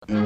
ఉమా,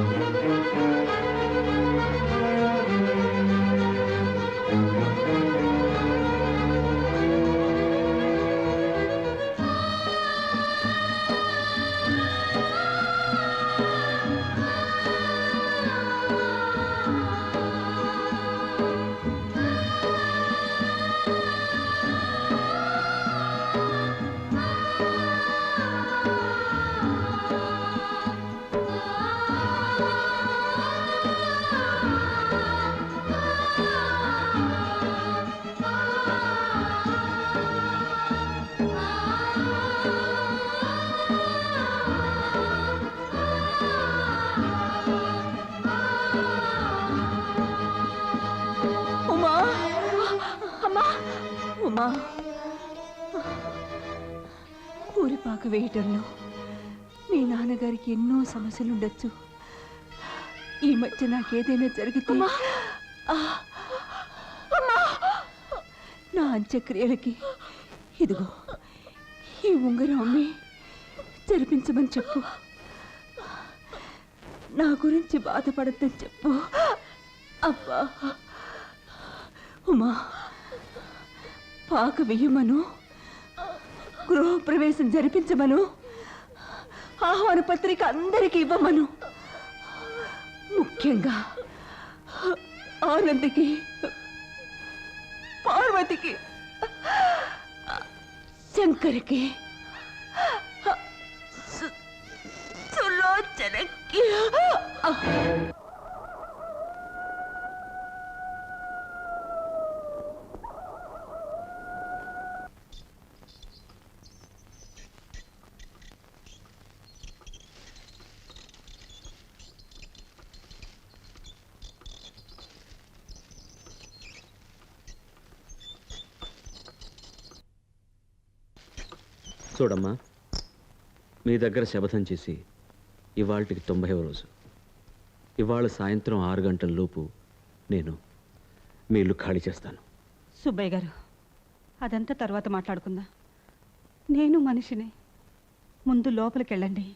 ఊరిపాక వేయటంలో మీ నాన్నగారికి ఎన్నో సమస్యలుండొచ్చు. ఈ మధ్య నాకేదైనా జరిగితే నా అంత్యక్రియలకి ఇదిగో ఈ ఉంగరం అమ్మి జరిపించమని చెప్పు. నా గురించి బాధపడద్దని చెప్పు. అబ్బా ఉమా, పాక వెయ్యమను, గృహప్రవేశం జరిపించమను, ఆహ్వాన పత్రిక అందరికీ ఇవ్వమను. ముఖ్యంగా ఆనందికి, పార్వతికి, శంకర్కి, సులోచనకి. చూడమ్మా, మీ దగ్గర శపథం చేసి ఇవాళకి 90వ రోజు. ఇవాళ సాయంత్రం 6 గంటల లోపు నేను మీ ఇల్లు ఖాళీ చేస్తాను. సుబ్బయ్య గారు, అదంతా తర్వాత మాట్లాడుకుందాం. నేను మనిషిని, ముందు లోపలికి వెళ్ళండి.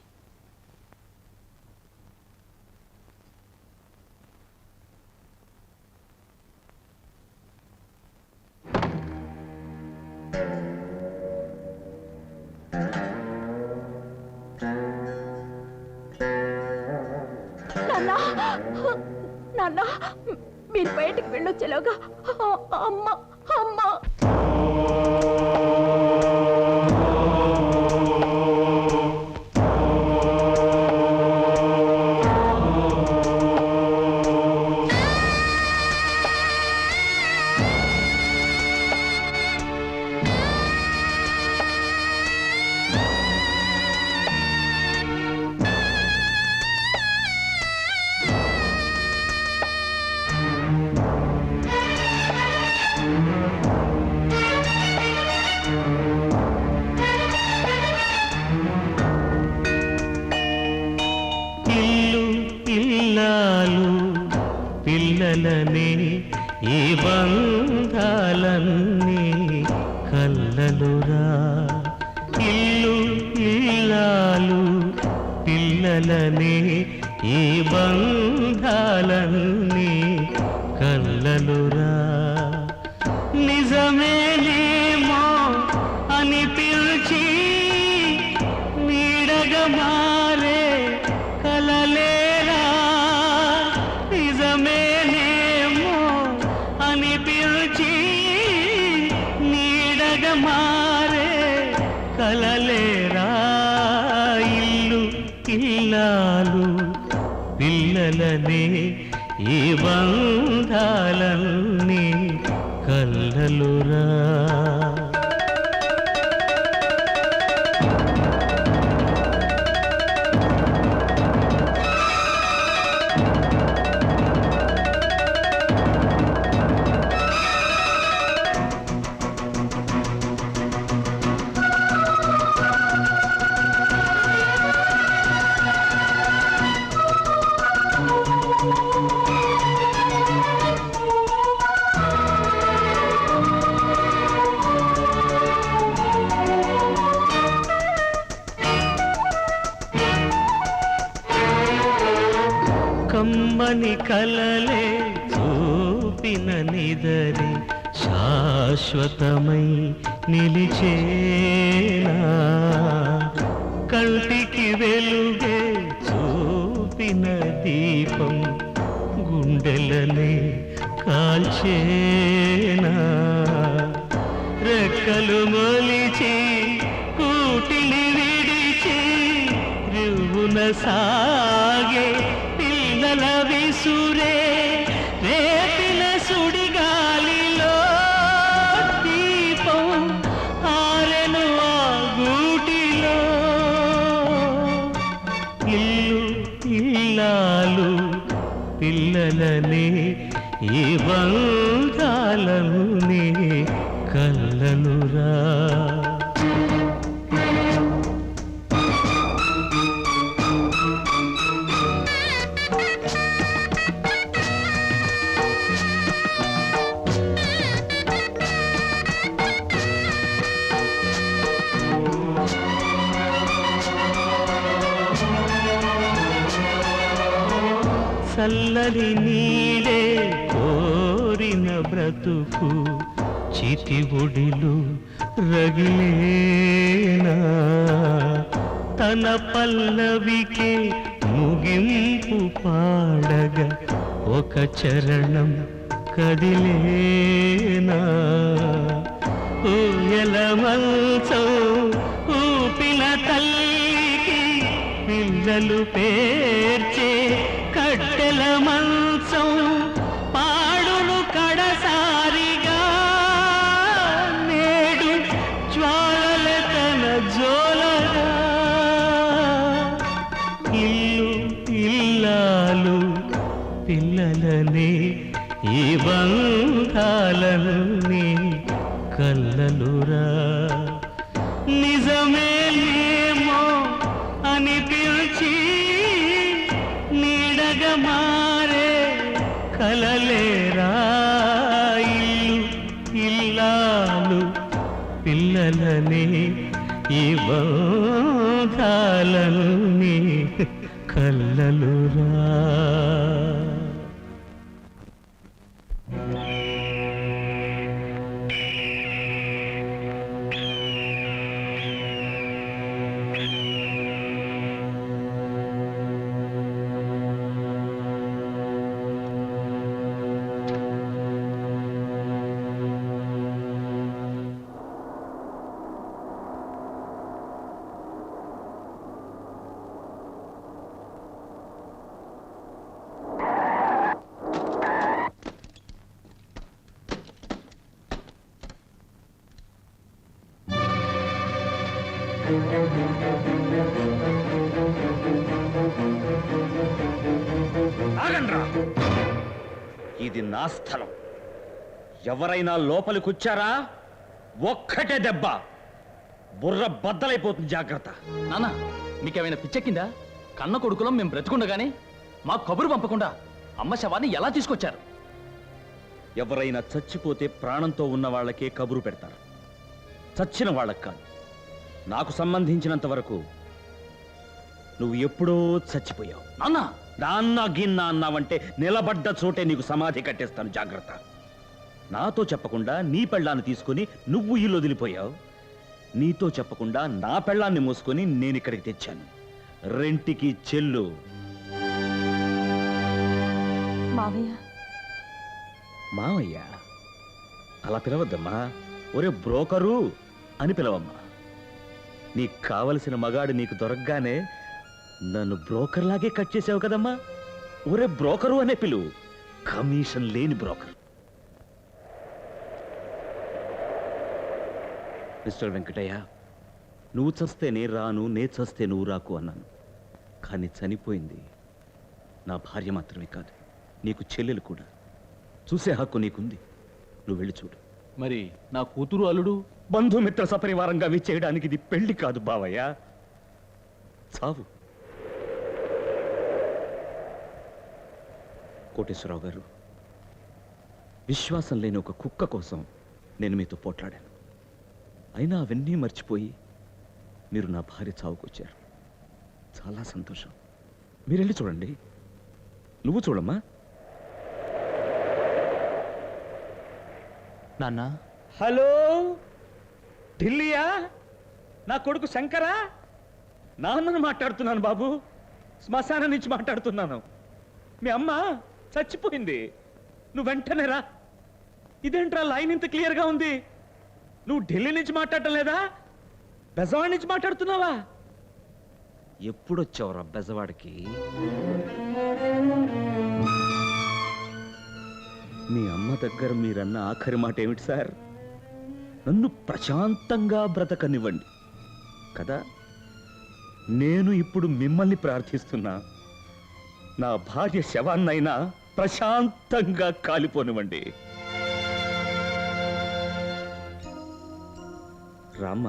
నాన్న, మీరు బయటికి వెళ్ళొచ్చేలాగా అమ్మ అమ్మ పిల్లలనే ఈ బంధాలన్నీ కల్లలురా. ఇల్లు ఇల్లాలు పిల్లలనే ఈ బంధాలన్నీ కల్లలురా. నిజమేనేమో అని పిలిచి నీడగా మారే కలలేరా. నిజమేనేమో అని పిలిచి నీడగా మారే కలలేరా. ఇల్లు ఇల్లాలు పిల్లలనే ఈ బంధాలన్నీ కల్లలురా. కమ్మని కలలే చూపిన నిదరి శాశ్వతమై నిలిచేనా కంటికి వెలుగే చూపిన దీపం గుండెలనే కాల్చేనా రెక్కలు మొలిచి కూటిని విడిచి రువున సాగే పిల్లల విసురే రేపిన సుడిగాలిలో దీపం ఆరెను ఆ గూటిలో ఇల్లు ఇల్లాలు పిల్లలనే ఈ బంధాలనే కల్లలురా చల్లని నీడే కోరిన బ్రతుకు చితి ఒడిలు రగిలేనా తన పల్లవికే ముగింపు పాడగా ఒక చరణం కదిలేనా ఊయల మంచం ఊపిన తల్లికి పిల్లలు పేర్చే కట్టెల మంచం పాడును కడసారిగా నేడు జ్వాలల తన జోలగా ఇల్లు ఇల్లాలు పిల్లలనే ఈ బంధాలనే కల్లలురా నిజమేమో అనిపించి నీడగా మారే కలలేరా ఇల్లు ఇల్లాలు పిల్లలనే ఈ బంధాలనే కల్లలురా ఆగండ్రా, ఇది నా స్థలం. ఎవరైనా లోపలికొచ్చారా ఒక్కటే దెబ్బ, బుర్ర బద్దలైపోతుంది. జాగ్రత్త. నాన్న మీకేమైనా పిచ్చెక్కిందా? కన్న కొడుకులం మేము బ్రతుకుండగానే మాకు కబురు పంపకుండా అమ్మ శవాన్ని ఎలా తీసుకొచ్చారు? ఎవరైనా చచ్చిపోతే ప్రాణంతో ఉన్న వాళ్ళకే కబురు పెడతారు, చచ్చిన వాళ్ళకి కాదు. నాకు సంబంధించినంత వరకు నువ్వు ఎప్పుడో చచ్చిపోయావు. నాన్న నాన్న గిన్న అన్నావంటే నిలబడ్డ చోటే నీకు సమాధి కట్టేస్తాను. జాగ్రత్త. నాతో చెప్పకుండా నీ పెళ్ళాన్ని తీసుకుని నువ్వు ఇల్లు వదిలిపోయావు. నీతో చెప్పకుండా నా పెళ్ళాన్ని మోసుకొని నేను ఇక్కడికి తెచ్చాను. రెంటికి చెల్లు. మావయ్య. మావయ్య అలా పిలవద్దమ్మా. ఒరే బ్రోకరు అని పిలవమ్మా. నీకు కావలసిన మగాడు నీకు దొరకగానే నన్ను బ్రోకర్ లాగే కట్ చేసావు కదమ్మా. ఒరే బ్రోకరు అనే పిలువు, కమిషన్ లేని బ్రోకర్. మిస్టర్ వెంకటయ్య, నువ్వు చస్తే నే రాను, నే చస్తే నువ్వు రాకు అన్నాను. కానీ చనిపోయింది నా భార్య మాత్రమే కాదు, నీకు చెల్లెలు కూడా. చూసే హక్కు నీకుంది. నువ్వు వెళ్ళి చూడు. మరి నా కూతురు అల్లుడు? బంధుమిత్ర సపరివారంగా విచ్చేయడానికి ఇది పెళ్లి కాదు బావయ్య, చావు. కోటేశ్వరరావు గారు, విశ్వాసం లేని ఒక కుక్క కోసం నేను మీతో పోట్లాడాను. అయినా అవన్నీ మర్చిపోయి మీరు నా భార్య చావుకొచ్చారు. చాలా సంతోషం. మీరు వెళ్ళి చూడండి. నువ్వు చూడమ్మా. నాన్న హలో, ఢిల్లీయా? నా కొడుకు శంకరా? నాన్నను మాట్లాడుతున్నాను బాబు, శ్మశానం నుంచి మాట్లాడుతున్నాను. మీ అమ్మ చచ్చిపోయింది, నువ్వు వెంటనే రా. ఇదేంట్రా లైన్ ఇంత క్లియర్గా ఉంది? నువ్వు ఢిల్లీ నుంచి మాట్లాడటం లేదా, బెజవాడి నుంచి మాట్లాడుతున్నావా? ఎప్పుడొచ్చావురా బెజవాడికి? మీ అమ్మ దగ్గర మీరన్న ఆఖరి మాట ఏమిటి సార్? నన్ను ప్రశాంతంగా బ్రతకనివ్వండి కదా. నేను ఇప్పుడు మిమ్మల్ని ప్రార్థిస్తున్నా, నా భార్య శవాన్నైనా ప్రశాంతంగా కాలిపోనివ్వండి. రామ్మ,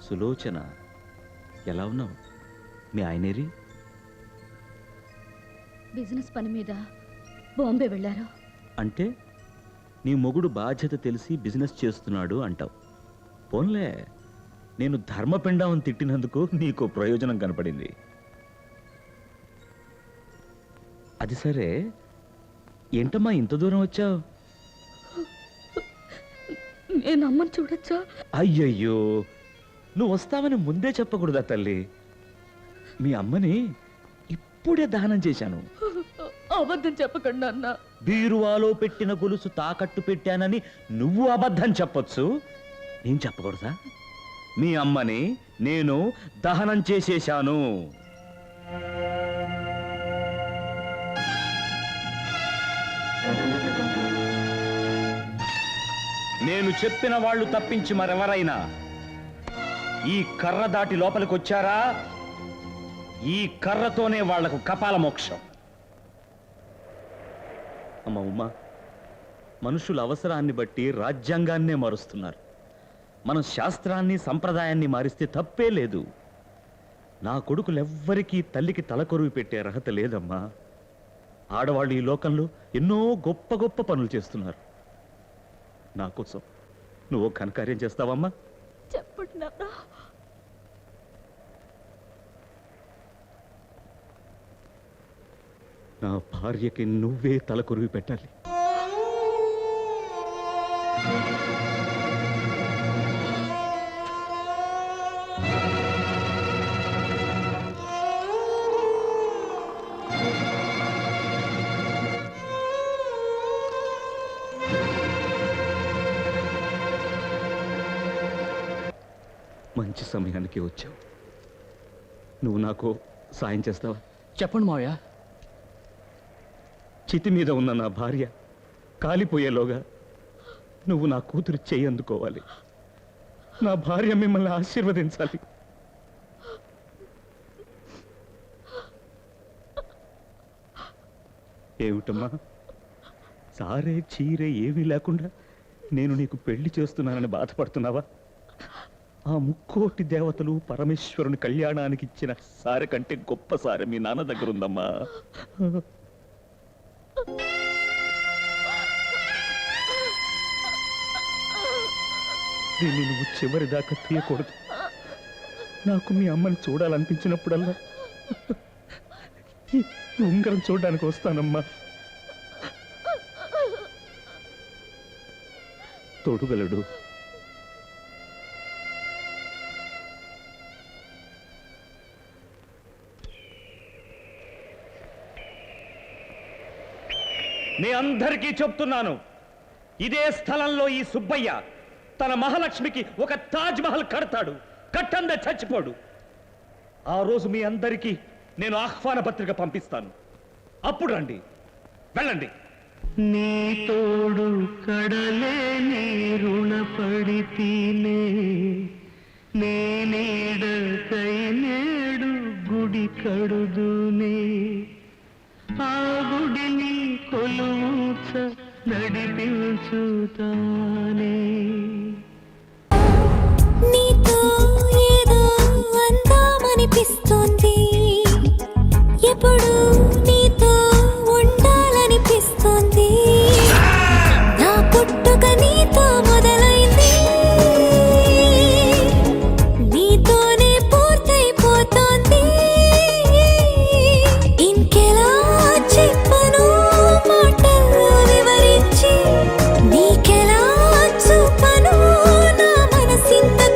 సులోచన, ఎలా ఉన్నావు? మీ ఆయనేరి? బిజినెస్ పని మీద బాంబే వెళ్ళారు. అంటే నీ మొగుడు బాధ్యత తెలిసి బిజినెస్ చేస్తున్నాడు అంటావు. పోన్లే, నేను ధర్మపిండం తిట్టినందుకు నీకు ప్రయోజనం కనపడింది. అది సరే, ఏంటమ్మా ఇంత దూరం వచ్చావు? నేను అమ్మని చూడొచ్చా? అయ్యయ్యో, నువ్వు వస్తావని ముందే చెప్పకూడదా తల్లి? మీ అమ్మని ఇప్పుడే దహనం చేశాను. అబద్ధం చెప్పకండి అన్న. బీరువాలో పెట్టిన గొలుసు తాకట్టు పెట్టానని నువ్వు అబద్ధం చెప్పొచ్చు, నేను చెప్పకూడదా? మీ అమ్మని నేను దహనం చేసేశాను. నేను చెప్పిన వాళ్ళు తప్పించి మరెవరైనా ఈ కర్ర దాటి లోపలికి వచ్చారా, ఈ కర్రతోనే వాళ్లకు కపాల మోక్షం. అమ్మ ఉమ్మా, మనుషుల అవసరాన్ని బట్టి రాజ్యాంగాన్నే మారుస్తున్నారు. మనం శాస్త్రాన్ని సంప్రదాయాన్ని మారిస్తే తప్పే లేదు. నా కొడుకులెవ్వరికీ తల్లికి తలకొరువు పెట్టే అర్హత లేదమ్మా. ఆడవాళ్ళు ఈ లోకంలో ఎన్నో గొప్ప గొప్ప పనులు చేస్తున్నారు. నా కోసం నువ్వు ఘనకార్యం చేస్తావమ్మా? చెప్పండి నాన్న. నా భార్యకి నువ్వే తలకొరువు పెట్టాలి. మంచి సమయానికి వచ్చావు. నువ్వు నాకు సాయం చేస్తావా? చెప్పండి మావయ్య. చితి మీద ఉన్న నా భార్య కాలిపోయేలోగా నువ్వు నా కూతురు చెయ్యి అందుకోవాలి. నా భార్య మిమ్మల్ని ఆశీర్వదించాలి. ఏమిటమ్మా, సారే చీరే ఏమీ లేకుండా నేను నీకు పెళ్లి చేస్తున్నానని బాధపడుతున్నావా? ఆ ముక్కోటి దేవతలు పరమేశ్వరుని కళ్యాణానికి ఇచ్చిన సారె కంటే గొప్ప సారె మీ నాన్న దగ్గర ఉందమ్మా. దీన్ని నువ్వు చివరి దాకా తీయకూడదు. నాకు మీ అమ్మని చూడాలనిపించినప్పుడల్లా ఈ ఉంగరం చూడడానికి వస్తానమ్మా. తోడుగలడు. మీ అందరికీ చెప్తున్నాను, ఇదే స్థలంలో ఈ సుబ్బయ్య తన మహాలక్ష్మికి ఒక తాజ్ మహల్ కడతాడు. కట్టందే చచ్చిపోడు. ఆ రోజు మీ అందరికీ నేను ఆహ్వాన పత్రిక పంపిస్తాను. అప్పుడు రండి, వెళ్ళండి. నీ తోడు కడలే నీ రుణపడితేనే నే నీడకై నేడు గుడి కడుదునే. ఆ గుడిని కొలువుచ నడిపించుతా